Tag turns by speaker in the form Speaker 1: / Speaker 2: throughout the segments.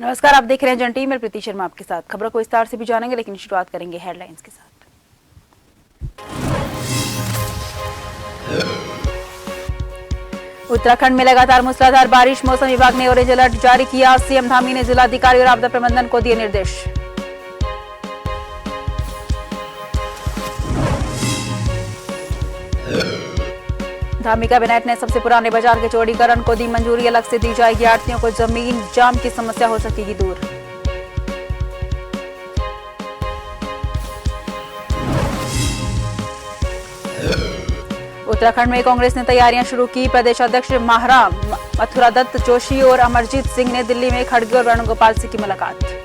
Speaker 1: नमस्कार, आप देख रहे हैं जन टीवी में प्रीति शर्मा आपके साथ। खबरों को विस्तार से भी जानेंगे, लेकिन शुरुआत करेंगे हेडलाइंस के साथ। उत्तराखंड में लगातार मूसलाधार बारिश, मौसम विभाग ने ऑरेंज अलर्ट जारी किया। सीएम धामी ने जिलाधिकारी और आपदा प्रबंधन को दिए निर्देश। धामी कैबिनेट ने सबसे पुराने बाजार के चौड़ीकरण को दी मंजूरी, अलग से दी जाएगी आढ़तियों को जमीन, जाम की समस्या हो सकेगी दूर। उत्तराखंड में कांग्रेस ने तैयारियां शुरू की। प्रदेश अध्यक्ष महाराम मथुरा दत्त जोशी और अमरजीत सिंह ने दिल्ली में खड़गे और वेणुगोपाल सिंह की मुलाकात।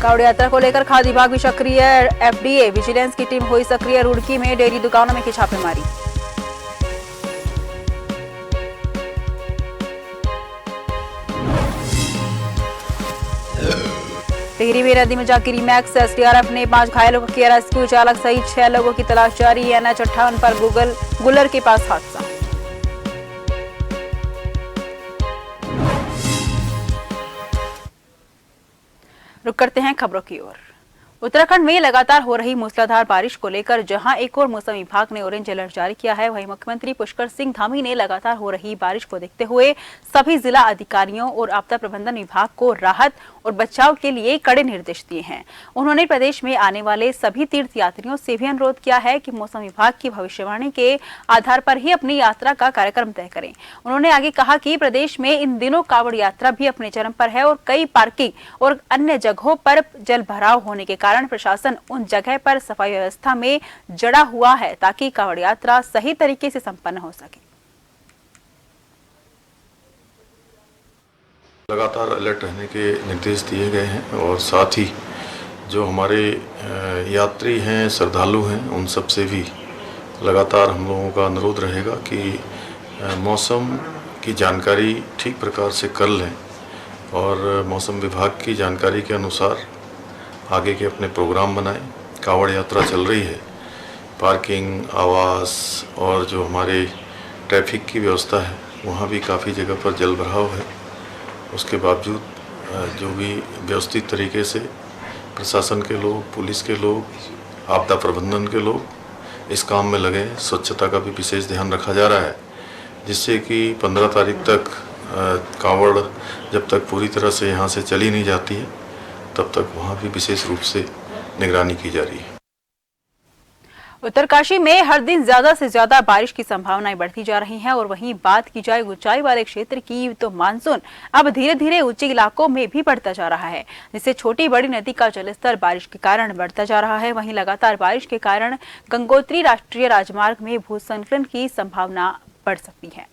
Speaker 1: कावड़ यात्रा को लेकर खाद्य विभाग भी सक्रिय, एफडीए विजिलेंस की टीम हुई सक्रिय। रुड़की में डेयरी दुकानों में की छापेमारी। टिहरी में नदी में जा गिरी मैक्स, एसडीआरएफ ने 5 घायलों को किया रेस्क्यू। चालक सहित 6 लोगों की तलाश जारी। एनएच 58 पर गुलर के पास हादसा। रुक करते हैं खबरों की ओर। उत्तराखंड में लगातार हो रही मूसलाधार बारिश को लेकर जहां एक और मौसम विभाग ने ऑरेंज अलर्ट जारी किया है, वहीं मुख्यमंत्री पुष्कर सिंह धामी ने लगातार हो रही बारिश को देखते हुए सभी जिला अधिकारियों और आपदा प्रबंधन विभाग को राहत और बचाव के लिए कड़े निर्देश दिए हैं। उन्होंने प्रदेश में आने वाले सभी तीर्थ यात्रियों से भी अनुरोध किया है कि मौसम विभाग की भविष्यवाणी के आधार पर ही अपनी यात्रा का कार्यक्रम तय करें। उन्होंने आगे कहा कि प्रदेश में इन दिनों कावड़ यात्रा भी अपने चरम पर है और कई पार्किंग और अन्य जगहों पर जल भराव होने के कारण प्रशासन उन जगह पर सफाई व्यवस्था में जड़ा हुआ है ताकि कावड़ यात्रा सही तरीके से संपन्न हो सके।
Speaker 2: लगातार अलर्ट रहने के निर्देश दिए गए हैं और साथ ही जो हमारे यात्री हैं, श्रद्धालु हैं, उन सब से भी लगातार हम लोगों का अनुरोध रहेगा कि मौसम की जानकारी ठीक प्रकार से कर लें और मौसम विभाग की जानकारी के अनुसार आगे के अपने प्रोग्राम बनाएं। कावड़ यात्रा चल रही है, पार्किंग, आवास और जो हमारे ट्रैफिक की व्यवस्था है वहाँ भी काफ़ी जगह पर जल भराव है। उसके बावजूद जो भी व्यवस्थित तरीके से प्रशासन के लोग, पुलिस के लोग, आपदा प्रबंधन के लोग इस काम में लगे। स्वच्छता का भी विशेष ध्यान रखा जा रहा है, जिससे कि 15 तारीख तक कावड़ जब तक पूरी तरह से यहाँ से चली नहीं जाती है तब तक वहाँ भी विशेष रूप से निगरानी की जा रही है।
Speaker 1: उत्तरकाशी में हर दिन ज्यादा से ज्यादा बारिश की संभावनाएं बढ़ती जा रही हैं और वहीं बात की जाए ऊंचाई वाले क्षेत्र की तो मानसून अब धीरे धीरे ऊंचे इलाकों में भी बढ़ता जा रहा है, जिससे छोटी बड़ी नदी का जलस्तर बारिश के कारण बढ़ता जा रहा है। वहीं लगातार बारिश के कारण गंगोत्री राष्ट्रीय राजमार्ग में भूस्खलन की संभावना बढ़ सकती है।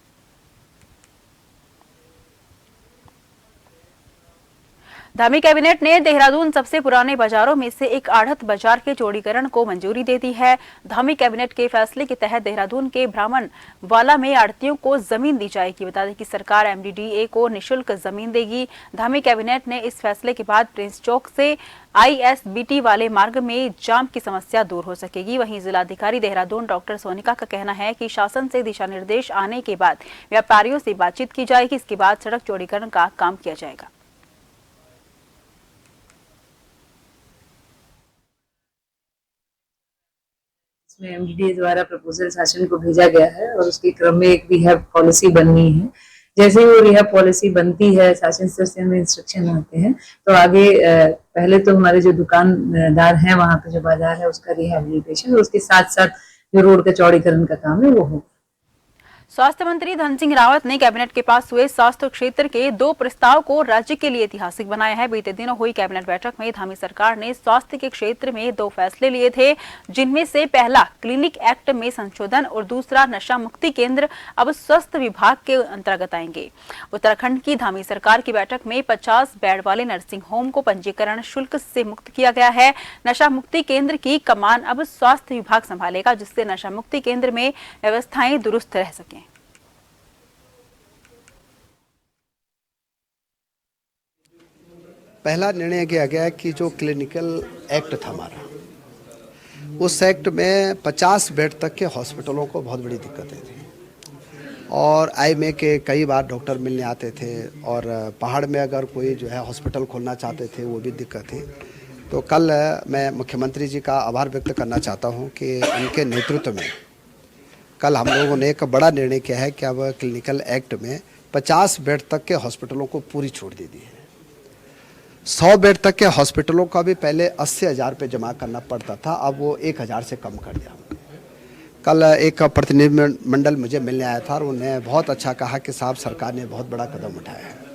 Speaker 1: धामी कैबिनेट ने देहरादून सबसे पुराने बाजारों में से एक आढ़त बाजार के चौड़ीकरण को मंजूरी दे दी है। धामी कैबिनेट के फैसले के तहत देहरादून के ब्राह्मण वाला में आढ़तियों को जमीन दी जाएगी। बता दें कि सरकार एमडीडीए को निःशुल्क जमीन देगी। धामी कैबिनेट ने इस फैसले के बाद प्रिंस चौक से आईएसबीटी वाले मार्ग में जाम की समस्या दूर हो सकेगी। वहीं जिलाधिकारी देहरादून डॉक्टर सोनिका का कहना है कि शासन से दिशा निर्देश आने के बाद व्यापारियों से बातचीत की जाएगी। इसके बाद सड़क चौड़ीकरण का काम किया जाएगा।
Speaker 3: में एमडीडीए द्वारा प्रपोजल शासन को भेजा गया है और उसके क्रम में एक रिहैब पॉलिसी बननी है। जैसे ही वो रिहैब पॉलिसी बनती है, शासन से हमें इंस्ट्रक्शन आते हैं, तो आगे पहले तो हमारे जो दुकानदार हैं वहाँ पे जो बाजार है उसका रिहैबिलिटेशन, उसके साथ साथ जो रोड का चौड़ीकरण का काम है वो होगा।
Speaker 1: स्वास्थ्य मंत्री धन सिंह रावत ने कैबिनेट के पास हुए स्वास्थ्य क्षेत्र के 2 प्रस्ताव को राज्य के लिए ऐतिहासिक बनाया है। बीते दिनों हुई कैबिनेट बैठक में धामी सरकार ने स्वास्थ्य के क्षेत्र में 2 फैसले लिए थे, जिनमें से पहला क्लिनिक एक्ट में संशोधन और दूसरा नशा मुक्ति केंद्र अब स्वास्थ्य विभाग के अंतर्गत आएंगे। उत्तराखंड की धामी सरकार की बैठक में 50 बेड वाले नर्सिंग होम को पंजीकरण शुल्क से मुक्त किया गया है। नशा मुक्ति केंद्र की कमान अब स्वास्थ्य विभाग संभालेगा, जिससे नशा मुक्ति केंद्र में व्यवस्थाएं दुरुस्त रह सकें।
Speaker 4: पहला निर्णय किया गया कि जो क्लिनिकल एक्ट था हमारा, उस एक्ट में 50 बेड तक के हॉस्पिटलों को बहुत बड़ी दिक्कतें थी। और आई में के कई बार डॉक्टर मिलने आते थे और पहाड़ में अगर कोई जो है हॉस्पिटल खोलना चाहते थे वो भी दिक्कत थी। तो कल मैं मुख्यमंत्री जी का आभार व्यक्त करना चाहता हूं कि उनके नेतृत्व में कल हम लोगों ने एक बड़ा निर्णय किया है कि अब क्लिनिकल एक्ट में 50 बेड तक के हॉस्पिटलों को पूरी छूट दे दी है। 100 बेड तक के हॉस्पिटलों का भी पहले 80,000 रुपये जमा करना पड़ता था, अब वो 1,000 से कम कर दिया। कल एक प्रतिनिधिमंडल मुझे मिलने आया था और उन्हें बहुत अच्छा कहा कि साहब सरकार ने बहुत बड़ा कदम उठाया है।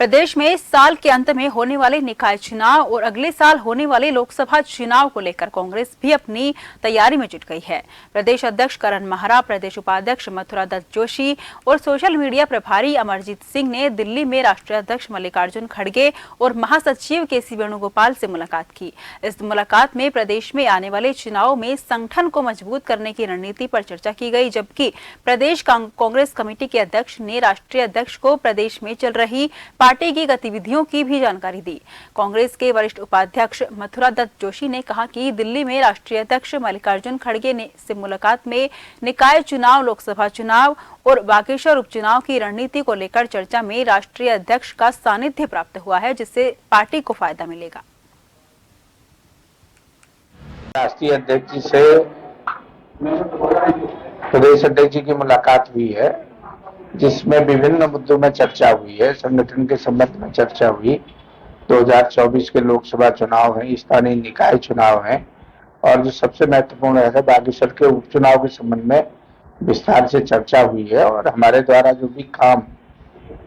Speaker 1: प्रदेश में साल के अंत में होने वाले निकाय चुनाव और अगले साल होने वाले लोकसभा चुनाव को लेकर कांग्रेस भी अपनी तैयारी में जुट गई है। प्रदेश अध्यक्ष करण माहरा, प्रदेश उपाध्यक्ष मथुरा दत्त जोशी और सोशल मीडिया प्रभारी अमरजीत सिंह ने दिल्ली में राष्ट्रीय अध्यक्ष मल्लिकार्जुन खड़गे और महासचिव केसी वेणुगोपाल से मुलाकात की। इस मुलाकात में प्रदेश में आने वाले चुनाव में संगठन को मजबूत करने की रणनीति पर चर्चा की गई, जबकि प्रदेश कांग्रेस कमेटी के अध्यक्ष ने राष्ट्रीय अध्यक्ष को प्रदेश में चल रही पार्टी की गतिविधियों की भी जानकारी दी। कांग्रेस के वरिष्ठ उपाध्यक्ष मथुरा दत्त जोशी ने कहा कि दिल्ली में राष्ट्रीय अध्यक्ष मल्लिकार्जुन खड़गे से मुलाकात में निकाय चुनाव, लोकसभा चुनाव और बागेश्वर उपचुनाव की रणनीति को लेकर चर्चा में राष्ट्रीय अध्यक्ष का सानिध्य प्राप्त हुआ है, जिससे पार्टी को फायदा मिलेगा।
Speaker 5: राष्ट्रीय अध्यक्ष जी से प्रदेश अध्यक्ष जी की मुलाकात हुई है, जिसमें विभिन्न मुद्दों में चर्चा हुई है। संगठन के संबंध में चर्चा हुई, 2024 के लोकसभा चुनाव हैं, स्थानीय निकाय चुनाव हैं और जो सबसे महत्वपूर्ण है बागेश्वर के उपचुनाव के संबंध में विस्तार से चर्चा हुई है। और हमारे द्वारा जो भी काम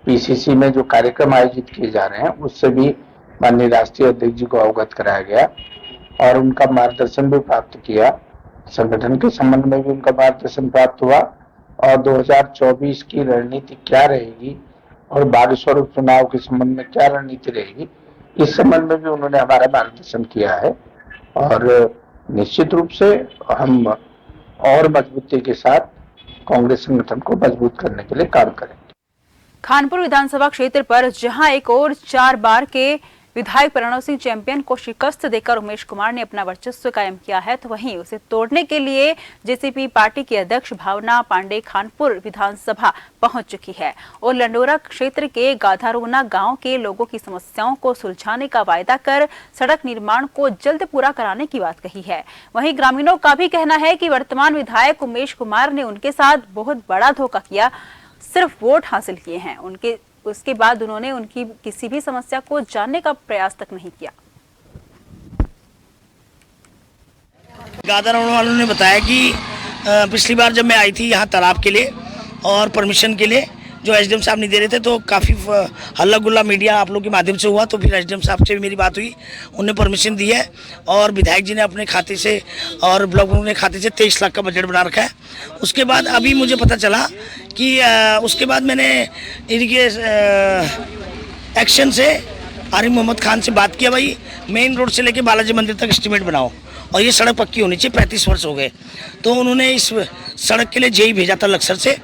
Speaker 5: पीसीसी में जो कार्यक्रम आयोजित किए जा रहे हैं उससे भी माननीय राष्ट्रीय अध्यक्ष जी को अवगत कराया गया और उनका मार्गदर्शन भी प्राप्त किया। संगठन के संबंध में भी उनका मार्गदर्शन प्राप्त हुआ और 2024 की रणनीति क्या रहेगी और बागेश्वर उपचुनाव के संबंध में क्या रणनीति रहेगी, इस संबंध में भी उन्होंने हमारा मार्गदर्शन किया है। और निश्चित रूप से हम और मजबूती के साथ कांग्रेस संगठन को मजबूत करने के लिए काम करेंगे।
Speaker 1: खानपुर विधानसभा क्षेत्र पर जहां एक और 4 बार के विधायक प्रणव सिंह चैंपियन को शिकस्त देकर उमेश कुमार ने अपना वर्चस्व कायम किया है, तो वहीं उसे तोड़ने के लिए जेसीपी पार्टी की अध्यक्ष भावना पांडे खानपुर विधानसभा पहुंच चुकी है और लंडोरा क्षेत्र के गाधारोना गांव के लोगों की समस्याओं को सुलझाने का वायदा कर सड़क निर्माण को जल्द पूरा कराने की बात कही है। वहीं ग्रामीणों का भी कहना है कि वर्तमान विधायक उमेश कुमार ने उनके साथ बहुत बड़ा धोखा किया, सिर्फ वोट हासिल किए हैं, उसके बाद उन्होंने उनकी किसी भी समस्या को जानने का प्रयास तक नहीं किया।
Speaker 6: गादर वालों ने बताया कि पिछली बार जब मैं आई थी यहाँ तालाब के लिए और परमिशन के लिए, जो एसडीएम साहब नहीं दे रहे थे, तो काफ़ी हल्ला गुल्ला मीडिया आप लोग के माध्यम से हुआ। तो फिर एसडीएम साहब से भी मेरी बात हुई, उन्होंने परमिशन दी है और विधायक जी ने अपने खाते से और ब्लॉक प्रमुख ने खाते से 23 लाख का बजट बना रखा है। उसके बाद अभी मुझे पता चला कि उसके बाद मैंने इनके एक्शन से आरिफ मोहम्मद खान से बात किया, भाई मेन रोड से लेके बालाजी मंदिर तक एस्टीमेट बनाओ और ये सड़क पक्की होनी चाहिए, 35 वर्ष हो गए। तो उन्होंने इस सड़क के लिए जेई भेजा था लक्सर से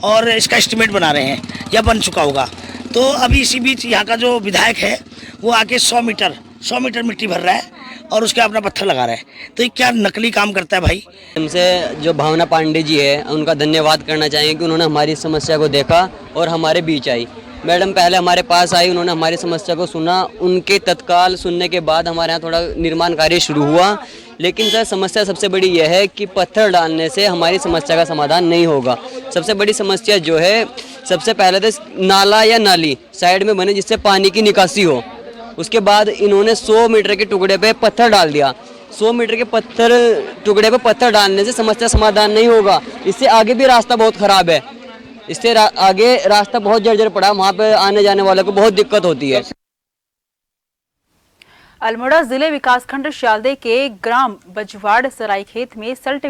Speaker 6: और इसका एस्टीमेट बना रहे हैं या बन चुका होगा। तो अभी इसी बीच यहाँ का जो विधायक है वो आके 100 मीटर मिट्टी भर रहा है और उसके अपना पत्थर लगा रहा है। तो ये क्या नकली काम करता है भाई।
Speaker 7: हमसे जो भावना पांडे जी है उनका धन्यवाद करना चाहिए कि उन्होंने हमारी समस्या को देखा और हमारे बीच आई। मैडम पहले हमारे पास आई, उन्होंने हमारी समस्या को सुना, उनके तत्काल सुनने के बाद हमारे यहाँ थोड़ा निर्माण कार्य शुरू हुआ। लेकिन सर समस्या सबसे बड़ी यह है कि पत्थर डालने से हमारी समस्या का समाधान नहीं होगा। सबसे बड़ी समस्या जो है, सबसे पहले तो नाला या नाली साइड में बने जिससे पानी की निकासी हो। उसके बाद इन्होंने 100 मीटर के टुकड़े पे पत्थर डाल दिया। 100 मीटर के टुकड़े पे पत्थर डालने से समस्या समाधान नहीं होगा। इससे आगे भी रास्ता बहुत खराब है, इससे आगे रास्ता बहुत जर्जर पड़ा, वहाँ पे आने जाने वालों को बहुत दिक्कत होती है।
Speaker 1: अल्मोड़ा जिले विकासखंड श्यालदे के ग्राम बजवाड़ सरायखेत में सल्ट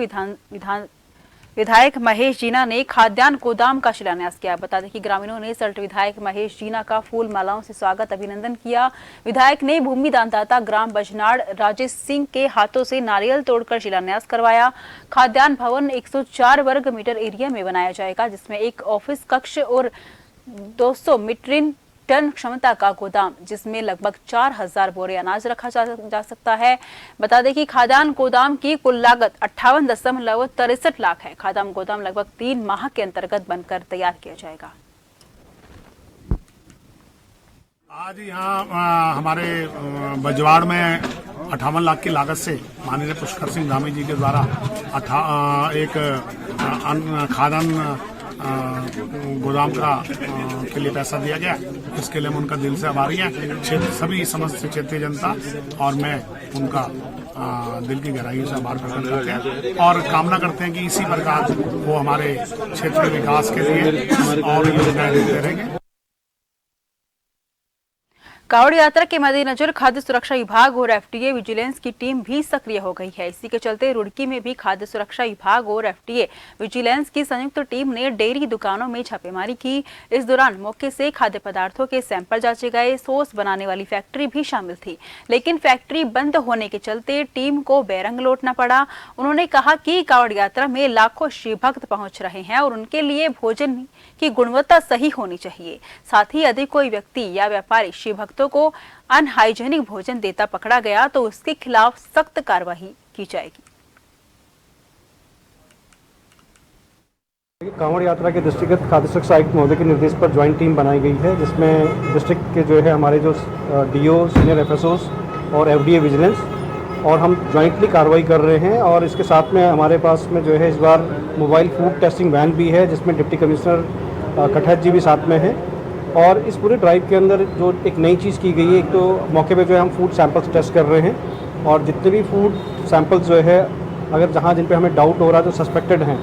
Speaker 1: विधायक महेश जीना ने खाद्यान्न गोदाम का शिलान्यास किया। बता दें कि ग्रामीणों ने सल्ट विधायक महेश जीना का फूल मालाओं से स्वागत अभिनंदन किया। विधायक ने भूमि दानदाता ग्राम बजनाड़ राजेश सिंह के हाथों से नारियल तोड़कर शिलान्यास करवाया। खाद्यान्न भवन 104 वर्ग मीटर एरिया में बनाया जाएगा, जिसमें एक ऑफिस कक्ष और 200 मीट्रिक टन क्षमता का गोदाम, जिसमें लगभग 4000 बोरे अनाज रखा जा सकता है। बता दें कि खाद्यान्न गोदाम की कुल लागत 58.63 लाख है। खाद्यान्न गोदाम लगभग 3 माह के अंतर्गत बनकर तैयार किया जाएगा।
Speaker 8: आज यहाँ हमारे बजवाड़ में 58 लाख की लागत से माननीय पुष्कर सिंह धामी जी के द्वारा एक खाद्यान्न गोदाम के लिए पैसा दिया गया। इसके लिए हम उनका दिल से आभारी हैं। सभी समस्त क्षेत्रीय जनता और मैं उनका दिल की गहराइयों से आभार प्रकट करते हैं और कामना करते हैं कि इसी प्रकार वो हमारे क्षेत्र के विकास के लिए और योजनाएं देते रहेंगे।
Speaker 1: कावड़ यात्रा के मद्देनजर खाद्य सुरक्षा विभाग और एफडीए विजिलेंस की टीम भी सक्रिय हो गई है। इसी के चलते रुड़की में भी खाद्य सुरक्षा विभाग और एफडीए विजिलेंस की संयुक्त टीम ने डेयरी दुकानों में छापेमारी की। इस दौरान मौके से खाद्य पदार्थों के सैंपल जांचे गए। सॉस बनाने वाली फैक्ट्री भी शामिल थी, लेकिन फैक्ट्री बंद होने के चलते टीम को बेरंग लौटना पड़ा। उन्होंने कहा कि कावड़ यात्रा में लाखों शिव भक्त पहुंच रहे हैं और उनके लिए भोजन की गुणवत्ता सही होनी चाहिए। साथ ही यदि कोई व्यक्ति या व्यापारी शिव भक्तों को अनहाइजेनिक भोजन देता पकड़ा गया तो उसके खिलाफ सख्त कार्रवाई की जाएगी।
Speaker 9: कांवड़ यात्रा के दृष्टिगत खाद्य सुरक्षा आयुक्त महोदय के निर्देश पर ज्वाइंट टीम बनाई गई है, जिसमें डिस्ट्रिक्ट के जो है हमारे जो डीओ, सीनियर एफएसओस और एफडीए विजिलेंस और हम ज्वाइंटली कार्रवाई कर रहे हैं। और इसके साथ में हमारे पास में जो है इस बार मोबाइल फूड टेस्टिंग वैन भी है, जिसमें डिप्टी कमिश्नर कटहत जी भी साथ में हैं। और इस पूरे ड्राइव के अंदर जो एक नई चीज़ की गई है, एक तो मौके पे जो है हम फूड सैंपल्स टेस्ट कर रहे हैं और जितने भी फूड सैंपल्स जो है अगर जहाँ जिन पे हमें डाउट हो रहा है, जो सस्पेक्टेड हैं,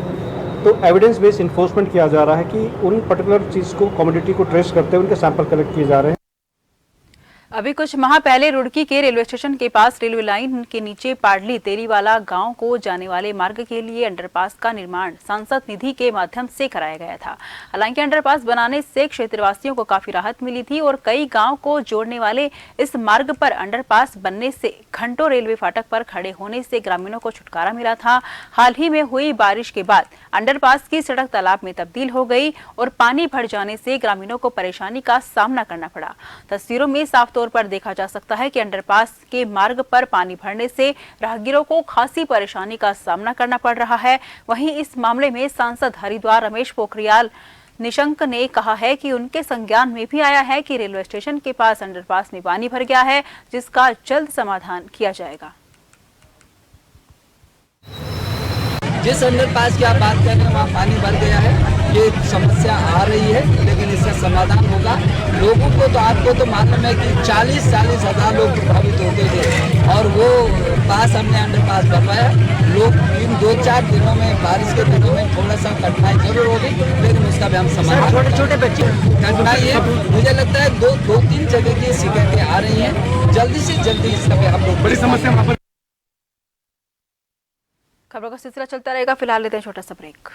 Speaker 9: तो एविडेंस बेस्ड इन्फोर्समेंट किया जा रहा है कि उन पर्टिकुलर चीज़ को, कमोडिटी को ट्रेस करते हुए उनके सैंपल कलेक्ट किए जा रहे हैं।
Speaker 1: अभी कुछ माह पहले रुड़की के रेलवे स्टेशन के पास रेलवे लाइन के नीचे पाडली तेरीवाला गांव को जाने वाले मार्ग के लिए अंडरपास का निर्माण सांसद निधि के माध्यम से कराया गया था। हालांकि अंडरपास बनाने से क्षेत्रवासियों को काफी राहत मिली थी और कई गांव को जोड़ने वाले इस मार्ग पर अंडरपास बनने से घंटों रेलवे फाटक पर खड़े होने से ग्रामीणों को छुटकारा मिला था। हाल ही में हुई बारिश के बाद अंडरपास की सड़क तालाब में तब्दील हो गई और पानी भर जाने से ग्रामीणों को परेशानी का सामना करना पड़ा। तस्वीरों में साफ तौर पर देखा जा सकता है कि अंडरपास के मार्ग पर पानी भरने से राहगीरों को खासी परेशानी का सामना करना पड़ रहा है। वहीं इस मामले में सांसद हरिद्वार रमेश पोखरियाल निशंक ने कहा है कि उनके संज्ञान में भी आया है कि रेलवे स्टेशन के पास अंडरपास में पानी भर गया है, जिसका जल्द समाधान किया जाएगा।
Speaker 10: जिस अंडरपास की आप बात कर रहे हैं वहाँ पानी भर गया है, ये समस्या आ रही है, लेकिन इसका समाधान होगा। लोगों को तो आपको तो मालूम है कि 40-40 हज़ार लोग प्रभावित होते थे और वो पास हमने अंडरपास बनवाया। लोग इन 2-4 दिनों में, बारिश के दिनों में थोड़ा सा कठिनाई जरूर होगी, लेकिन उसका भी हम समाधान। छोटे बच्चे कठिनाई है, मुझे लगता है 2-3 जगह की शिकायतें आ रही हैं, जल्दी से जल्दी इसका भी हम लोग बड़ी समस्या।
Speaker 1: खबरों का सिलसिला चलता रहेगा, फिलहाल लेते हैं छोटा सा ब्रेक।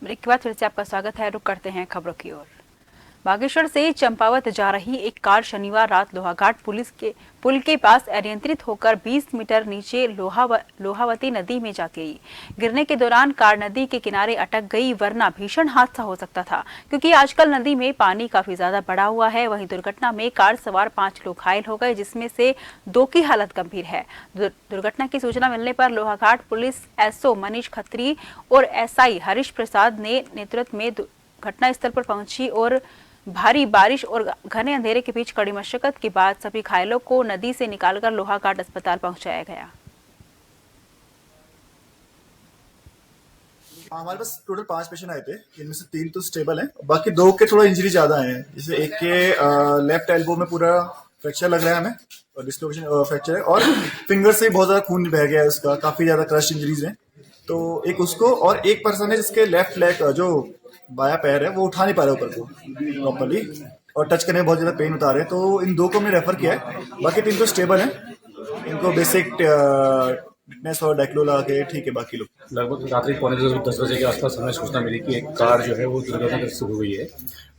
Speaker 1: ब्रेक के बाद फिर से आपका स्वागत है। रुक करते हैं खबरों की ओर। बागेश्वर से चंपावत जा रही एक कार शनिवार रात लोहाघाट पुल के पास अनियंत्रित होकर 20 मीटर नीचे लोहावती नदी में जा गिरी। गिरने के दौरान कार नदी के किनारे अटक गई, वरना भीषण हादसा हो सकता था, क्योंकि आजकल नदी में पानी काफी ज्यादा बढ़ा हुआ है। वहीं दुर्घटना में कार सवार 5 लोग घायल हो गए, जिसमें से 2 की हालत गंभीर है। दुर्घटना की सूचना मिलने पर लोहाघाट पुलिस एसओ मनीष खत्री और एसआई हरीश प्रसाद ने नेतृत्व में घटना स्थल पर पहुंची और भारी बारिश और घने अंधेरे के बीच कड़ी मशक्कत के बाद सभी घायलों को नदी से निकालकर लोहाघाट अस्पताल पहुंचाया गया।
Speaker 11: हमारे पास टोटल 5 पेशेंट आए थे, इनमें से 3 तो स्टेबल हैं, बाकी 2 के थोड़ा इंजरी ज्यादा है। जैसे एक के लेफ्ट एल्बो में पूरा फ्रैक्चर लग रहा है हमें, और डिस्लोकेशन फ्रैक्चर है, और फिंगर से बहुत ज्यादा खून बह गया है उसका, काफी ज्यादा क्रश इंजरीज है। तो एक उसको, और एक पर्सन है जिसके लेफ्ट लेग जो बाया पैर है वो उठा नहीं पा रहे ऊपर को प्रॉपर्ली, और टच करने में बहुत ज्यादा पेन उतार रहे हैं। तो इन 2 को हमने रेफर किया है, बाकी 3 तो स्टेबल है। इनको बेसिक फिटनेस और डाइक्लो लगा के ठीक है। बाकी लोग
Speaker 12: लगभग रात्रि 9:45-10 बजे के आसपास हमें सूचना मिली कि एक कार जो है वो दुर्घटनाग्रस्त हो गई है।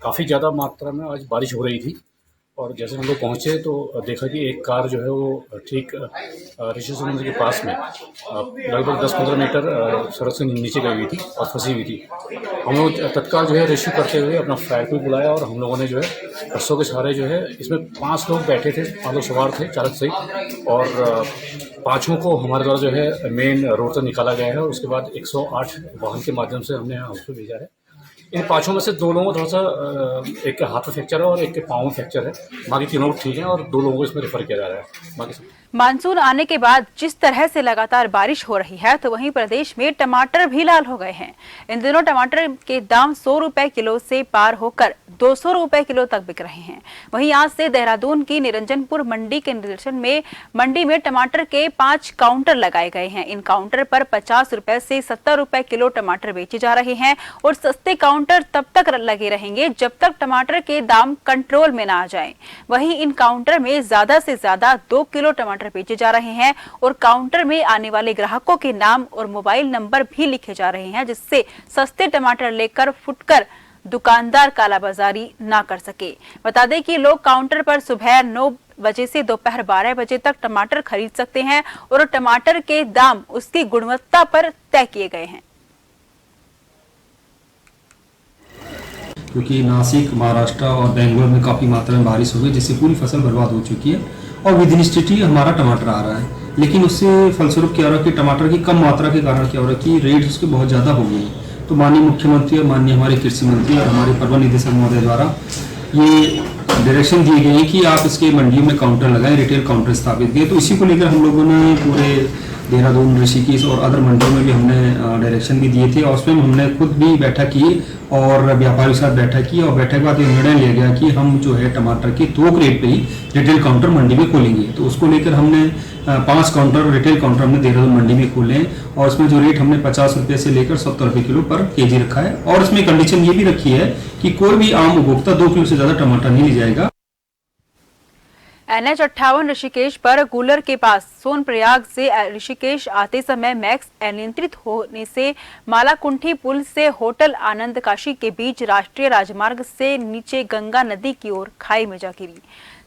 Speaker 12: काफ़ी ज़्यादा मात्रा में आज बारिश हो रही थी और जैसे हम लोग पहुँचे तो देखा कि एक कार जो है वो ठीक ऋषि समुद्र के पास में लगभग 10-15 मीटर सड़क से नीचे गई हुई थी और फंसी हुई थी। हम लोग तत्काल जो है रेस्क्यू करते हुए अपना फायर को बुलाया और हम लोगों ने जो है बसों के सहारे जो है, इसमें 5 लोग बैठे थे, 5 लोग सवार थे चालक सहित, और 5 को हमारे द्वारा जो है मेन रोड तक निकाला गया है और उसके बाद 108 वाहन के माध्यम से हमने हॉस्पिटल भेजा है। इन 5 में से 2 लोगों को थोड़ा सा, एक के हाथ में फ्रैक्चर है और एक के पाँव में फ्रैक्चर है, बाकी 3 लोग ठीक हैं और 2 लोगों को इसमें रेफर किया जा रहा है। बाकी
Speaker 1: मानसून आने के बाद जिस तरह से लगातार बारिश हो रही है तो वहीं प्रदेश में टमाटर भी लाल हो गए हैं। इन दिनों टमाटर के दाम 100 रुपए किलो से पार होकर 200 रुपए किलो तक बिक रहे हैं। वहीं आज से देहरादून की निरंजनपुर मंडी के निर्देशन में मंडी में टमाटर के 5 काउंटर लगाए गए हैं। इन काउंटर पर 50 रुपए से 70 रुपए किलो टमाटर बेचे जा रहे हैं और सस्ते काउंटर तब तक लगे रहेंगे जब तक टमाटर के दाम कंट्रोल में ना आ जाए। वहीं इन काउंटर में ज्यादा से ज्यादा 2 किलो टमाटर बेचे जा रहे हैं और काउंटर में आने वाले ग्राहकों के नाम और मोबाइल नंबर भी लिखे जा रहे हैं, जिससे सस्ते टमाटर लेकर फुटकर दुकानदार कालाबाजारी ना कर सके। बता दें कि लोग काउंटर पर सुबह 9 बजे से दोपहर 12 बजे तक टमाटर खरीद सकते हैं और टमाटर के दाम उसकी गुणवत्ता पर तय किए गए हैं।
Speaker 13: क्योंकि नासिक, महाराष्ट्र और बेंगलोर में काफ़ी मात्रा में बारिश हो गई जिससे पूरी फसल बर्बाद हो चुकी है और विदिन स्टेट हमारा टमाटर आ रहा है। लेकिन उससे फलस्वरूप क्या हो रहा है कि टमाटर की कम मात्रा के कारण क्या हो रहा है कि रेट उसके बहुत ज़्यादा हो गए। तो माननीय मुख्यमंत्री और माननीय हमारे कृषि मंत्री और हमारे प्रबंध निदेशक महोदय द्वारा ये डायरेक्शन दिए गए हैं कि आप इसके मंडियों में काउंटर लगाएं, रिटेल काउंटर स्थापित किए। तो इसी को लेकर हम लोगों ने पूरे देहरादून, ऋषिकेश और अदर मंडियों में भी हमने डायरेक्शन भी दिए थे और उसमें हमने खुद भी बैठक की और व्यापारियों के साथ बैठक की और बैठक के बाद ये निर्णय लिया गया कि हम जो है टमाटर के थोक रेट पे ही रिटेल काउंटर मंडी में खोलेंगे। तो उसको लेकर हमने 5 काउंटर रिटेल काउंटर हमने देहरादून मंडी में खोले और उसमें जो रेट हमने 50 रुपये से लेकर 70 रुपये किलो पर केजी रखा है और इसमें कंडीशन ये भी रखी है कि कोई भी आम उपभोक्ता 2 किलो से ज़्यादा टमाटर नहीं ले जाएगा।
Speaker 1: NH 58 ऋषिकेश पर गुलर के पास सोनप्रयाग से ऋषिकेश आते समय मैक्स अनियंत्रित होने से मालाकुंठी पुल से होटल आनंद काशी के बीच राष्ट्रीय राजमार्ग से नीचे गंगा नदी की ओर खाई में जा गिरी।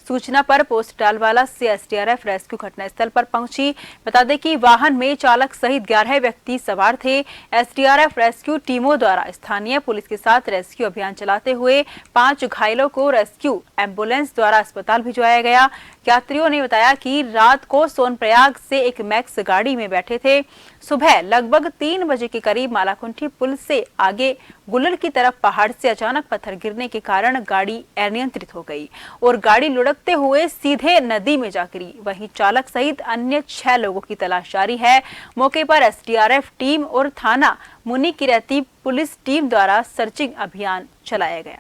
Speaker 1: सूचना पर पोस्ट डालवाला से एसडीआरएफ रेस्क्यू घटनास्थल पर पहुंची। बता दें कि वाहन में चालक सहित 11 व्यक्ति सवार थे। एसडीआरएफ रेस्क्यू टीमों द्वारा स्थानीय पुलिस के साथ रेस्क्यू अभियान चलाते हुए 5 घायलों को रेस्क्यू एम्बुलेंस द्वारा अस्पताल भिजवाया गया। यात्रियों ने बताया कि रात को सोनप्रयाग से एक मैक्स गाड़ी में बैठे थे। सुबह लगभग 3 बजे के करीब मालाकुंठी पुल से आगे गुलर की तरफ पहाड़ से अचानक पत्थर गिरने के कारण गाड़ी अनियंत्रित हो गई और गाड़ी लुढ़कते हुए सीधे नदी में जा गिरी। वहीं चालक सहित अन्य 6 लोगों की तलाश जारी है। मौके पर एसडीआरएफ टीम और थाना मुनि की रहती पुलिस टीम द्वारा सर्चिंग अभियान चलाया गया।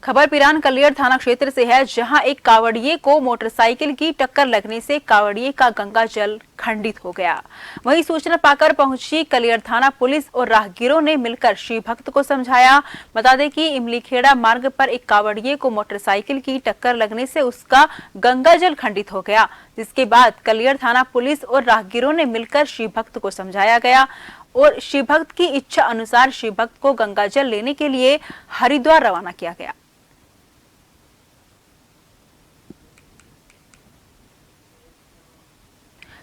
Speaker 1: खबर पिरान कलियर थाना क्षेत्र से है, जहां एक कावड़िए को मोटरसाइकिल की टक्कर लगने से कावड़िए का गंगा जल खंडित हो गया। वहीं सूचना पाकर पहुंची कलियर थाना पुलिस और राहगीरों ने मिलकर शिव भक्त को समझाया। बता दें कि इमलीखेड़ा मार्ग पर एक कावड़िए को मोटरसाइकिल की टक्कर लगने से उसका गंगा जल खंडित हो गया, जिसके बाद कलियर थाना पुलिस और राहगीरों ने मिलकर शिव भक्त को समझाया गया और शिव भक्त की इच्छा अनुसार शिव भक्त को गंगा जल लेने के लिए हरिद्वार रवाना किया गया।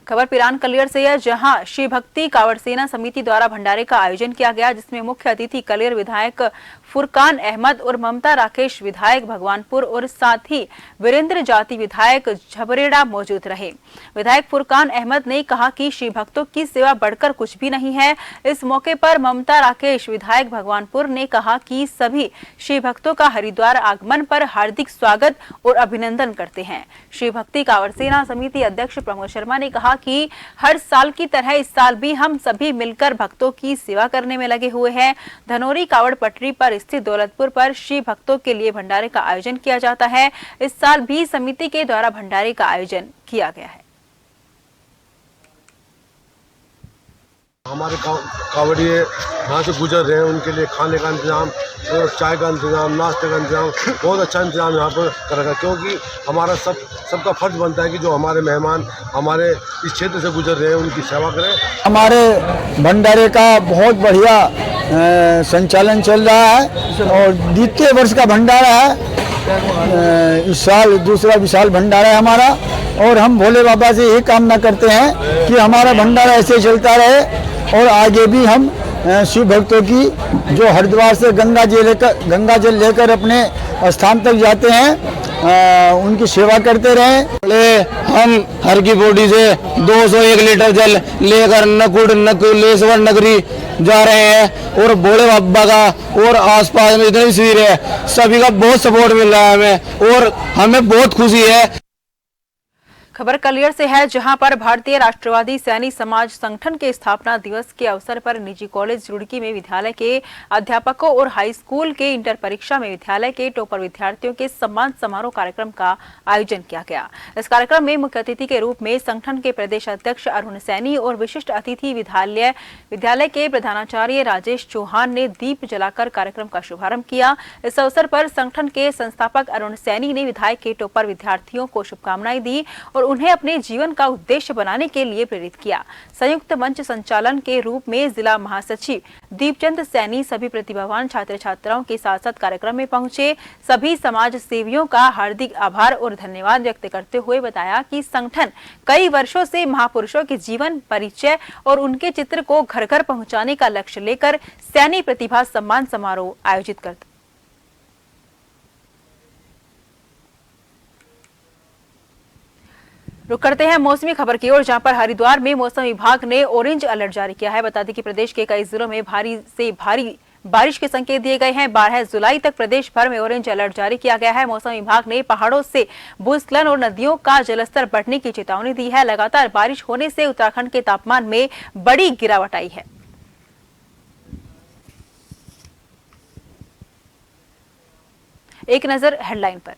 Speaker 1: खबर पिरान कलियर से है, जहां श्री भक्ति कावड़ सेना समिति द्वारा भंडारे का आयोजन किया गया, जिसमें मुख्य अतिथि कलियर विधायक फुरकान अहमद और ममता राकेश विधायक भगवानपुर और साथ ही वीरेंद्र जाति विधायक झबरेड़ा मौजूद रहे। विधायक फुरकान अहमद ने कहा कि श्री भक्तों की सेवा बढ़कर कुछ भी नहीं है। इस मौके पर ममता राकेश विधायक भगवानपुर ने कहा कि सभी श्री भक्तों का हरिद्वार आगमन पर हार्दिक स्वागत और अभिनंदन करते हैं। श्री भक्ति कावड़ सेना समिति अध्यक्ष प्रमोद शर्मा ने कहा कि हर साल की तरह इस साल भी हम सभी मिलकर भक्तों की सेवा करने में लगे हुए हैं। धनोरी कावड़ पटरी पर स्थित दौलतपुर पर श्री भक्तों के लिए भंडारे का आयोजन किया जाता है। इस साल भी समिति के द्वारा भंडारे का आयोजन किया गया है।
Speaker 14: हमारे कांवड़िए यहाँ से गुजर रहे हैं, उनके लिए खाने का इंतजाम, चाय का इंतजाम, नाश्ते का इंतजाम, बहुत अच्छा इंतजाम यहाँ पर करेगा, क्योंकि हमारा सबका फर्ज बनता है कि जो हमारे मेहमान हमारे इस क्षेत्र से गुजर रहे हैं उनकी सेवा करें।
Speaker 15: हमारे भंडारे का बहुत बढ़िया संचालन चल रहा है और द्वितीय वर्ष का भंडारा है, इस साल दूसरा विशाल भंडारा है हमारा, और हम भोले बाबा से यही कामना करते हैं कि हमारा भंडारा ऐसे चलता रहे और आगे भी हम शिव भक्तों की जो हरिद्वार से गंगा जल लेकर अपने स्थान तक जाते हैं उनकी सेवा करते रहें।
Speaker 16: हम हर की बॉडी से 201 लीटर जल लेकर नकुलेश्वर नगरी जा रहे हैं और भोले बाबा का और आसपास में जितने भी शिविर है सभी का बहुत सपोर्ट मिल रहा है हमें और हमें बहुत खुशी है।
Speaker 1: खबर कलियर से है, जहां पर भारतीय राष्ट्रवादी सैनिक समाज संगठन के स्थापना दिवस के अवसर पर निजी कॉलेज रुड़की में विद्यालय के अध्यापकों और हाई स्कूल के इंटर परीक्षा में विद्यालय के टॉपर विद्यार्थियों के सम्मान समारोह कार्यक्रम का आयोजन किया गया। इस कार्यक्रम में मुख्य अतिथि के रूप में संगठन के प्रदेश अध्यक्ष अरुण सैनी और विशिष्ट अतिथि विद्यालय के प्रधानाचार्य राजेश चौहान ने दीप जलाकर कार्यक्रम का शुभारंभ किया। इस अवसर पर संगठन के संस्थापक अरुण सैनी ने विधायक के टॉपर विद्यार्थियों को शुभकामनाएं दी और उन्हें अपने जीवन का उद्देश्य बनाने के लिए प्रेरित किया। संयुक्त मंच संचालन के रूप में जिला महासचिव दीपचंद सैनी सभी प्रतिभावान छात्र छात्राओं के साथ साथ कार्यक्रम में पहुंचे सभी समाज सेवियों का हार्दिक आभार और धन्यवाद व्यक्त करते हुए बताया कि संगठन कई वर्षों से महापुरुषों के जीवन परिचय और उनके चित्र को घर घर पहुंचाने का लक्ष्य लेकर सैनी प्रतिभा सम्मान समारोह आयोजित करता। रुक करते हैं मौसमी खबर की ओर, जहां पर हरिद्वार में मौसम विभाग ने ऑरेंज अलर्ट जारी किया है। बता दें कि प्रदेश के कई जिलों में भारी से भारी बारिश के संकेत दिए गए हैं। 12 जुलाई तक प्रदेश भर में ऑरेंज अलर्ट जारी किया गया है। मौसम विभाग ने पहाड़ों से भूस्खलन और नदियों का जलस्तर बढ़ने की चेतावनी दी है। लगातार बारिश होने से उत्तराखंड के तापमान में बड़ी गिरावट आई है। एक नजर हेडलाइन पर।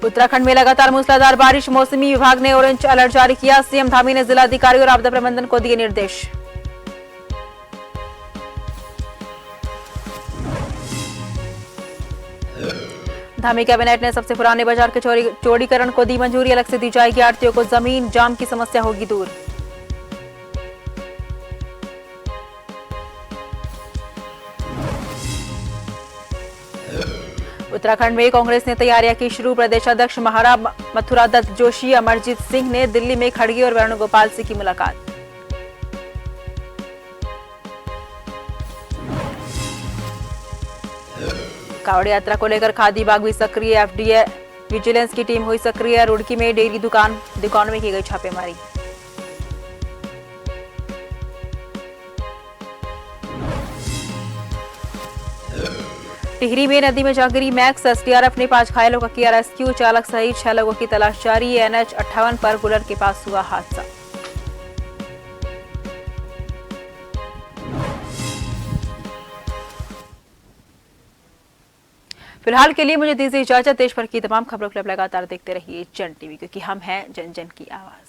Speaker 1: उत्तराखंड में लगातार मूसलाधार बारिश, मौसमी विभाग ने ऑरेंज अलर्ट जारी किया। सीएम धामी ने जिलाधिकारी और आपदा प्रबंधन को दिए निर्देश। धामी कैबिनेट ने सबसे पुराने बाजार के चौड़ीकरण को दी मंजूरी, अलग से दी जाएगी आढ़तियों को जमीन, जाम की समस्या होगी दूर। उत्तराखंड में कांग्रेस ने तैयारियां की शुरू, प्रदेश अध्यक्ष महाराज मथुरा दत्त जोशी, अमरजीत सिंह ने दिल्ली में खड़गे और वेणुगोपाल से की मुलाकात। कावड़ यात्रा को लेकर खादी बाग भी सक्रिय, एफडीए विजिलेंस की टीम हुई सक्रिय। रुड़की में डेयरी दुकानों में की गई छापेमारी। टिहरी में नदी में जा गिरी मैक्स, एसडीआरएफ ने 5 घायलों का किया रेस्क्यू, चालक सहित 6 लोगों की तलाश जारी। एनएच 58 पर गुलर के पास हुआ हादसा। फिलहाल के लिए मुझे दीजिए इजाजत। देश भर की तमाम खबरों के लिए लगातार देखते रहिए जन टीवी, क्योंकि हम हैं जन जन की आवाज।